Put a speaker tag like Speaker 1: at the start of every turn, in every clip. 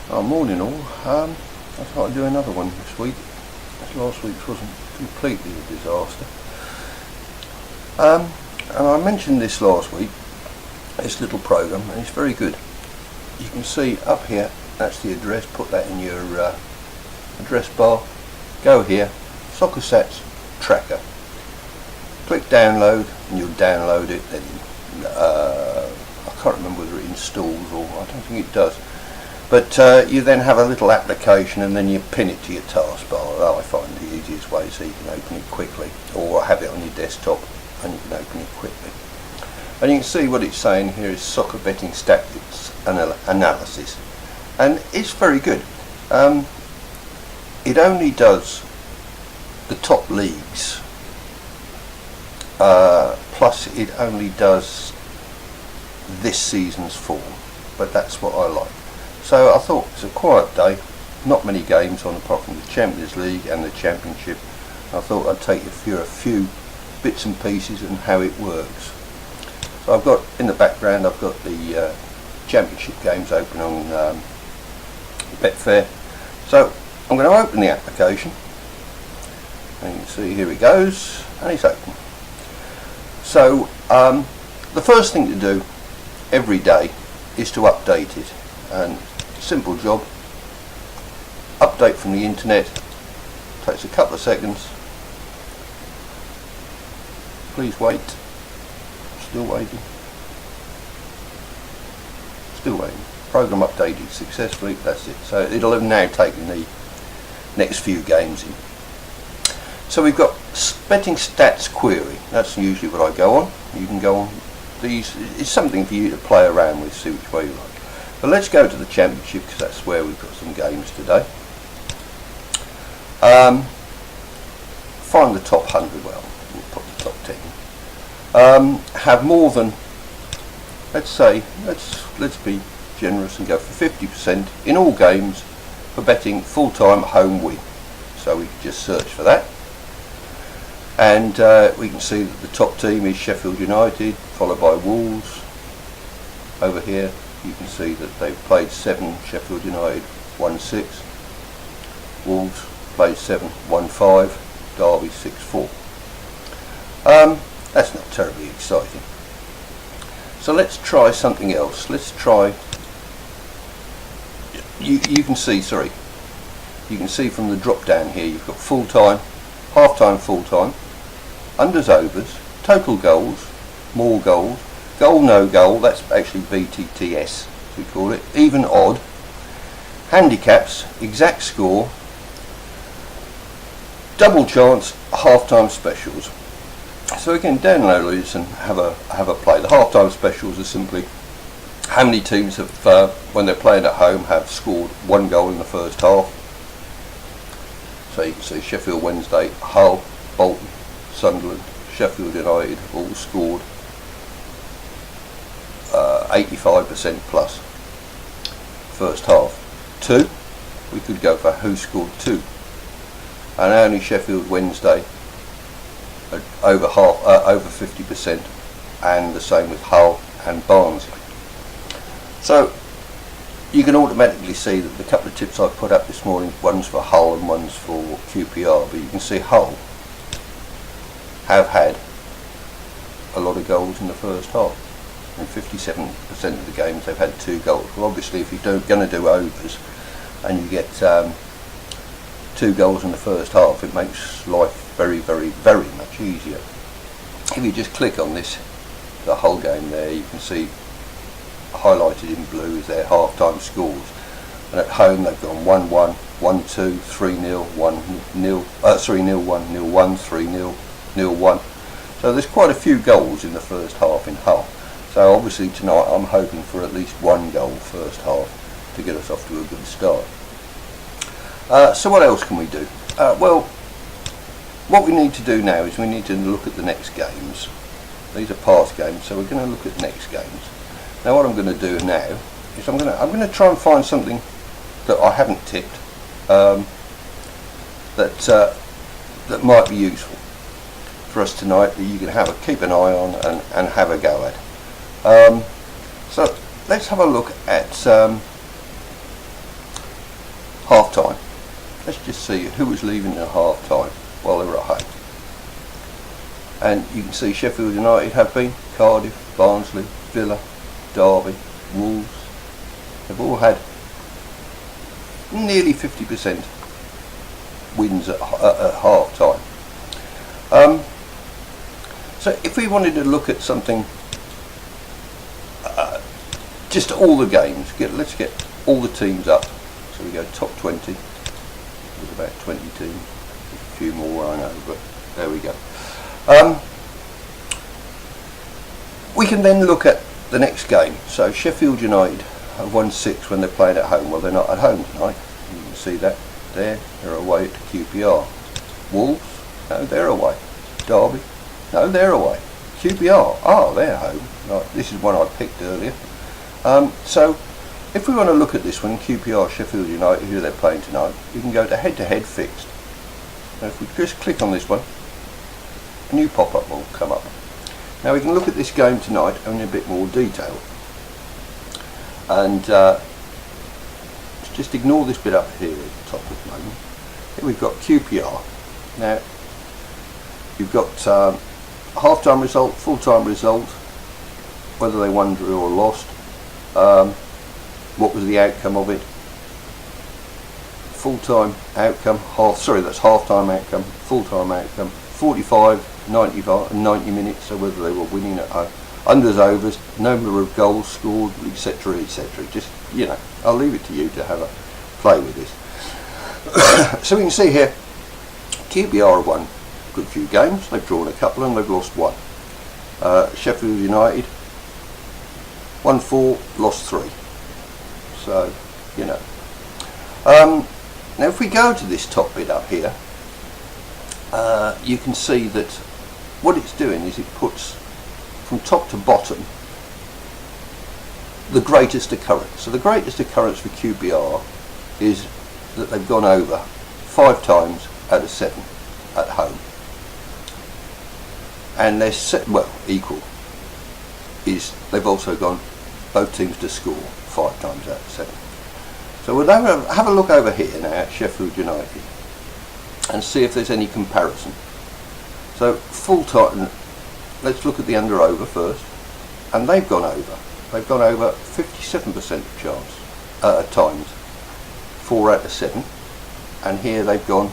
Speaker 1: Oh, morning all. I thought I'd do another one this week, as last week's wasn't completely a disaster. And I mentioned this last week, this little program, and it's very good. You can see up here, that's the address. Put that in your address bar. Go here, Soccer Sats Tracker. Click download, and you'll download it. Then I can't remember whether it installs or I don't think it does. But you then have a little application and then you pin it to your taskbar. I find the easiest way so you can open it quickly, or have it on your desktop and you can open it quickly. And you can see what it's saying here is soccer betting statistics analysis, and it's very good. It only does the top leagues, plus it only does this season's form, but that's what I like. So I thought it's a quiet day, not many games on apart from the Champions League and the Championship. I thought I'd take you through a few bits and pieces and how it works. So I've got, in the background, I've got the Championship games open on Betfair. So I'm going to open the application, and you can see here it goes, and it's open. So the first thing to do every day is to update it, and simple job. Update from the internet, takes a couple of seconds. Please wait. Still waiting. Still waiting. Program updated successfully. That's it. So it'll have now taken the next few games in. So we've got betting stats query. That's usually what I go on. You can go on these. It's something for you to play around with, see which way you like. But let's go to the Championship because that's where we've got some games today. Find the top 100. Well, we'll put the top 10. Have more than, let's say, let's be generous and go for 50% in all games for betting full-time home win. So we can just search for that, and we can see that the top team is Sheffield United, followed by Wolves. Over here you can see that they've played 7, Sheffield United won 6, Wolves played 7, won 5, Derby 6-4. That's not terribly exciting. So let's try something else. Let's try, you can see, you can see from the drop down here you've got full time, half time, full time, unders, overs, total goals, more goals, goal, no goal, that's actually BTTS we call it, even, odd, handicaps, exact score, double chance, half time specials. So we can download this and have a play. The half time specials are simply how many teams have, when they're playing at home, have scored 1 goal in the first half. So you can see Sheffield Wednesday, Hull, Bolton, Sunderland, Sheffield United have all scored 85% plus first half. 2, we could go for who scored 2, and only Sheffield Wednesday over 50%, and the same with Hull and Barnsley. So you can automatically see that the couple of tips I put up this morning, one's for Hull and one's for QPR, but you can see Hull have had a lot of goals in the first half. In 57% of the games they've had 2 goals. Well, obviously if you're going to do overs and you get 2 goals in the first half, it makes life very, very, very much easier. If you just click on this, the whole game there, you can see highlighted in blue is their half-time scores. And at home they've gone 1-1, 1-2, 3-0, 1-0, 3-0, 1-0-1, 3-0, 0-1. So there's quite a few goals in the first half in Hull. So obviously tonight I'm hoping for at least 1 goal first half to get us off to a good start. So what else can we do? Well, what we need to do now is we need to look at the next games. These are past games, so we're going to look at the next games. Now what I'm going to do now is I'm going to try and find something that I haven't tipped that might be useful for us tonight, that you can keep an eye on and have a go at. So let's have a look at half time. Let's just see who was leaving at half time while they were at home. And you can see Sheffield United have been, Cardiff, Barnsley, Villa, Derby, Wolves. They've all had nearly 50% wins at half time. So if we wanted to look at something, just all the games, let's get all the teams up. So we go top 20. There's about 20 teams, a few more I know, but there we go. We can then look at the next game. So Sheffield United have won 6 when they're playing at home. Well, they're not at home tonight. You can see that there. They're away at QPR. Wolves? No, they're away. Derby? No, they're away. QPR? Oh, they're home. Right, this is one I picked earlier. So if we want to look at this one, QPR, Sheffield United, who they're playing tonight, we can go to head-to-head fixed. Now if we just click on this one, a new pop-up will come up. Now we can look at this game tonight in a bit more detail. And just ignore this bit up here at the top at the moment. Here we've got QPR. Now you've got half-time result, full-time result, whether they won, drew or lost, what was the outcome of it, full-time outcome, that's half-time outcome, full-time outcome, 45, 95 and 90 minutes, so whether they were winning at unders, overs, number of goals scored, etc, etc. Just, you know, I'll leave it to you to have a play with this. So we can see here QPR have won a good few games, they've drawn a couple and they've lost one. Sheffield United won 4, lost 3, so you know. Now if we go to this top bit up here, you can see that what it's doing is it puts from top to bottom the greatest occurrence. So the greatest occurrence for QPR is that they've gone over 5 times out of 7 at home, and they're equal is they've also gone both teams to score 5 times out of 7. So we'll have a look over here now at Sheffield United and see if there's any comparison. So full time, let's look at the under over first, and they've gone over. They've gone over 57% of chance times, 4 out of 7, and here they've gone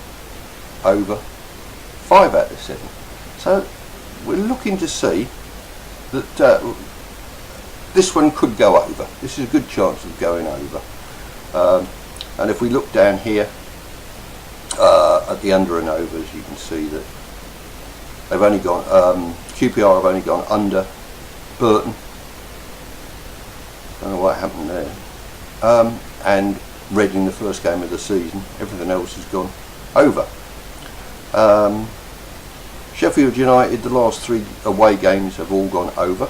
Speaker 1: over 5 out of 7. So we're looking to see that this one could go over. This is a good chance of going over. And if we look down here at the under and overs, you can see that they've only gone, QPR have only gone under Burton. I don't know what happened there. And Reading, the first game of the season. Everything else has gone over. Sheffield United, the last 3 away games have all gone over.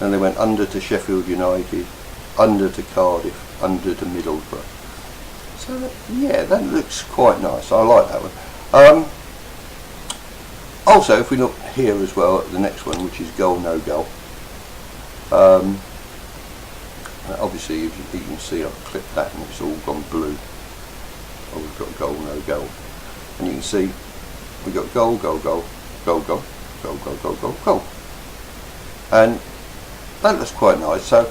Speaker 1: And they went under to Sheffield United, under to Cardiff, under to Middlesbrough. So yeah, that looks quite nice. I like that one. Also, if we look here as well at the next one, which is goal no goal. Obviously, you can see I've clicked that and it's all gone blue. Oh, we've got goal no goal, and you can see we've got goal, goal, goal, goal, goal, goal, goal, goal, goal, goal, and that looks quite nice. So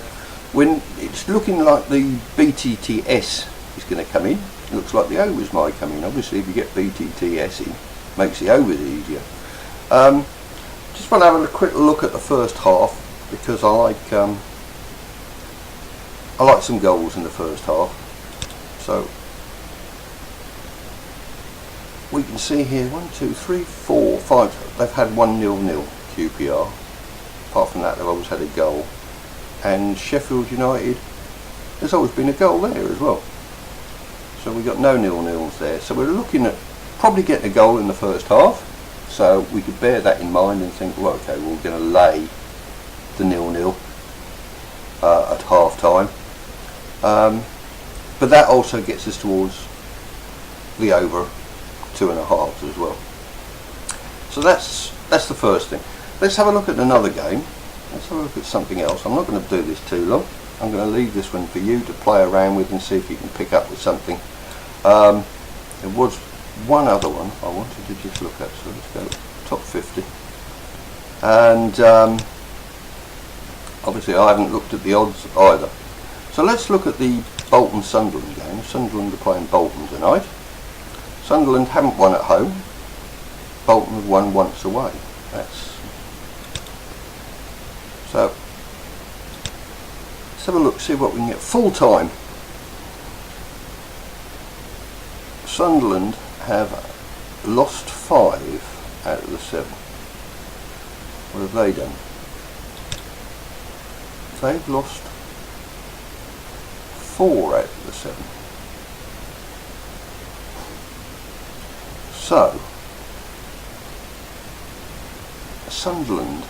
Speaker 1: when it's looking like the BTTS is going to come in, it looks like the overs might come in. Obviously, if you get BTTS in, makes the overs easier. Just want to have a quick look at the first half, because I like some goals in the first half. So we can see here 1, 2, 3, 4, 5. They've had 1-0 QPR. Apart from that, they've always had a goal. And Sheffield United, there's always been a goal there as well. So we've got no 0-0s there. So we're looking at probably getting a goal in the first half. So we could bear that in mind and think, well, okay, we're going to lay the 0-0 at half time. But that also gets us towards the over 2.5 as well. So that's the first thing. Let's have a look at another game. Let's have a look at something else. I'm not going to do this too long. I'm going to leave this one for you to play around with and see if you can pick up with something. There was one other one I wanted to just look at, so let's go top 50. And obviously I haven't looked at the odds either. So let's look at the Bolton-Sunderland game. Sunderland are playing Bolton tonight. Sunderland haven't won at home. Bolton have won once away. So let's have a look, see what we can get. Full time. Sunderland have lost 5 out of the 7. What have they done? They've lost 4 out of the 7. So Sunderland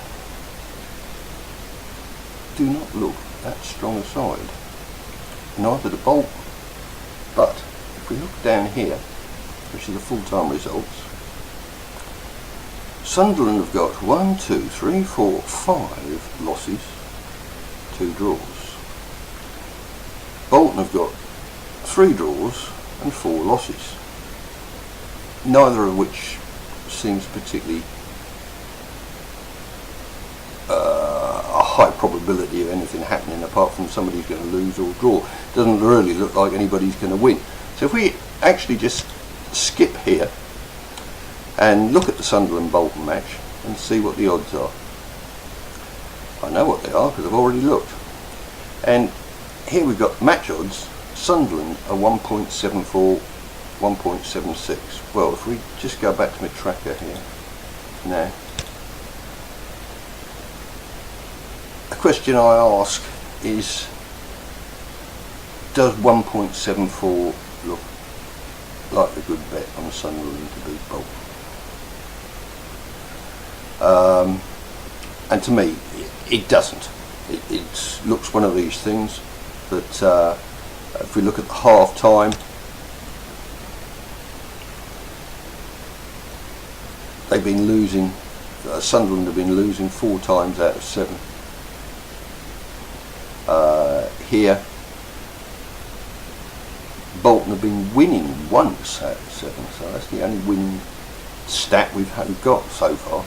Speaker 1: do not look that strong a side. Neither do Bolton. But if we look down here, which are the full-time results, Sunderland have got 1, 2, 3, 4, 5 losses, 2 draws. Bolton have got 3 draws and 4 losses, neither of which seems particularly a high probability of anything happening apart from somebody's going to lose or draw. Doesn't really look like anybody's going to win. So if we actually just skip here and look at the Sunderland-Bolton match and see what the odds are. I know what they are because I've already looked. And here we've got match odds. Sunderland are 1.74, 1.76. Well, if we just go back to my tracker here now. A question I ask is, does 1.74 look like a good bet on Sunderland to beat Bolton? And to me, it doesn't. It looks one of these things that if we look at the half time, they've been losing, Sunderland have been losing 4 times out of 7. Here, Bolton have been winning once out of 7, so that's the only win stat we've got so far.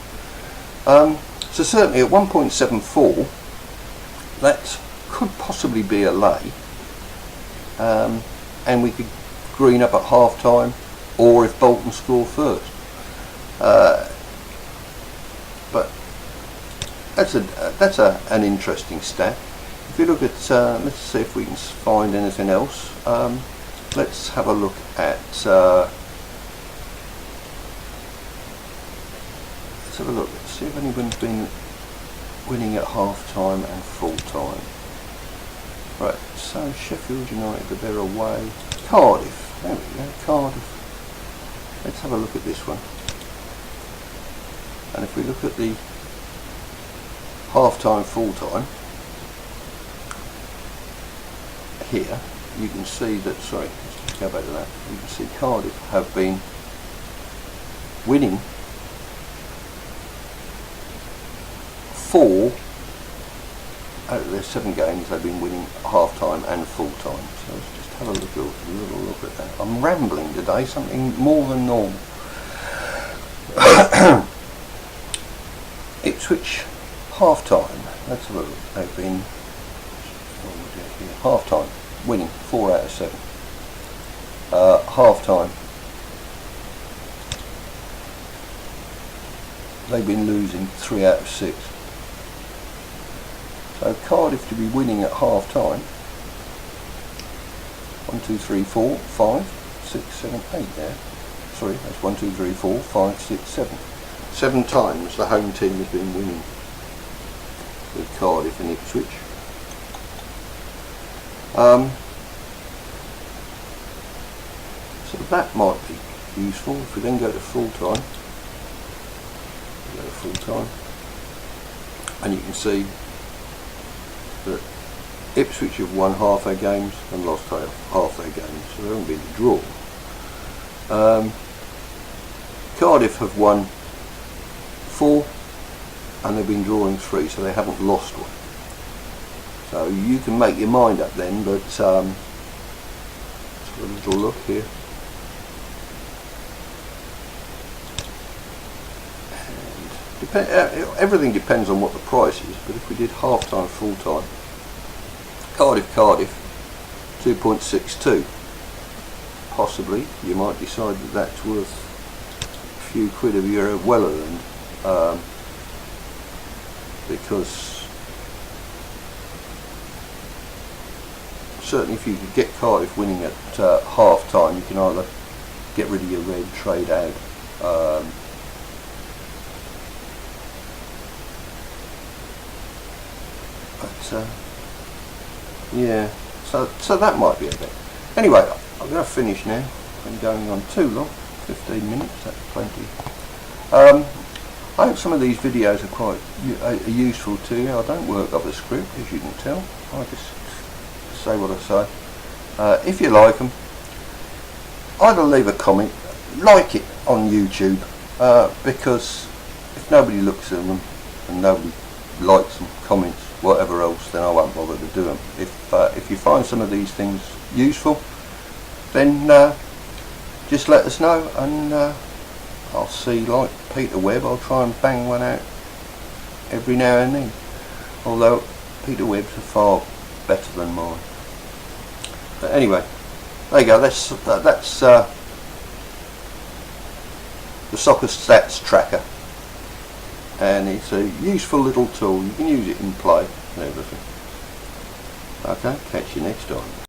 Speaker 1: So certainly at 1.74, that could possibly be a lay, and we could green up at half time, or if Bolton score first. But that's an interesting stat. If you look at, let's see if we can find anything else. Let's have a look at. Let's have a look. Let's see if anyone's been winning at half time and full time. Right. So Sheffield United, they're away. Cardiff. There we go. Cardiff. Let's have a look at this one. And if we look at the half time, full time. Here you can see that, sorry, let's just go back to that, you can see Cardiff have been winning 4 out of their 7 games. They've been winning half time and full time. So let's just have a little look at that. I'm rambling today, something more than normal. Ipswich half time, let's have a look. They've been half time winning 4 out of 7. Half time they've been losing 3 out of 6. So Cardiff to be winning at half time. 1, 2, 3, 4, 5, 6, 7, 8 there. Sorry, that's 1, 2, 3, 4, 5, 6, 7. 7 times the home team has been winning with Cardiff and Ipswich. So that might be useful. If we then go to full time, and you can see that Ipswich have won half their games and lost half their games, so there haven't been a draw. Cardiff have won 4 and they've been drawing 3, so they haven't lost one. So you can make your mind up then, but let's have a little look here. Everything depends on what the price is, but if we did half-time, full-time, Cardiff 2.62, possibly you might decide that that's worth a few quid of your well earned, because certainly if you could get Cardiff winning at half-time, you can either get rid of your red, trade out, yeah, so that might be a bit. Anyway, I'm going to finish now. I'm going on too long, 15 minutes, that's plenty. I hope some of these videos are quite useful to you. I don't work off a script, as you can tell. I just say what I say. If you like them, either leave a comment, like it on YouTube, because if nobody looks at them and nobody likes them, comments, whatever else, then I won't bother to do them. If you find some of these things useful, then just let us know, and I'll see, like Peter Webb, I'll try and bang one out every now and then, although Peter Webb's are far better than mine. But anyway, there you go, that's the Soccer Stats Tracker, and it's a useful little tool. You can use it in play and everything. Okay, catch you next time.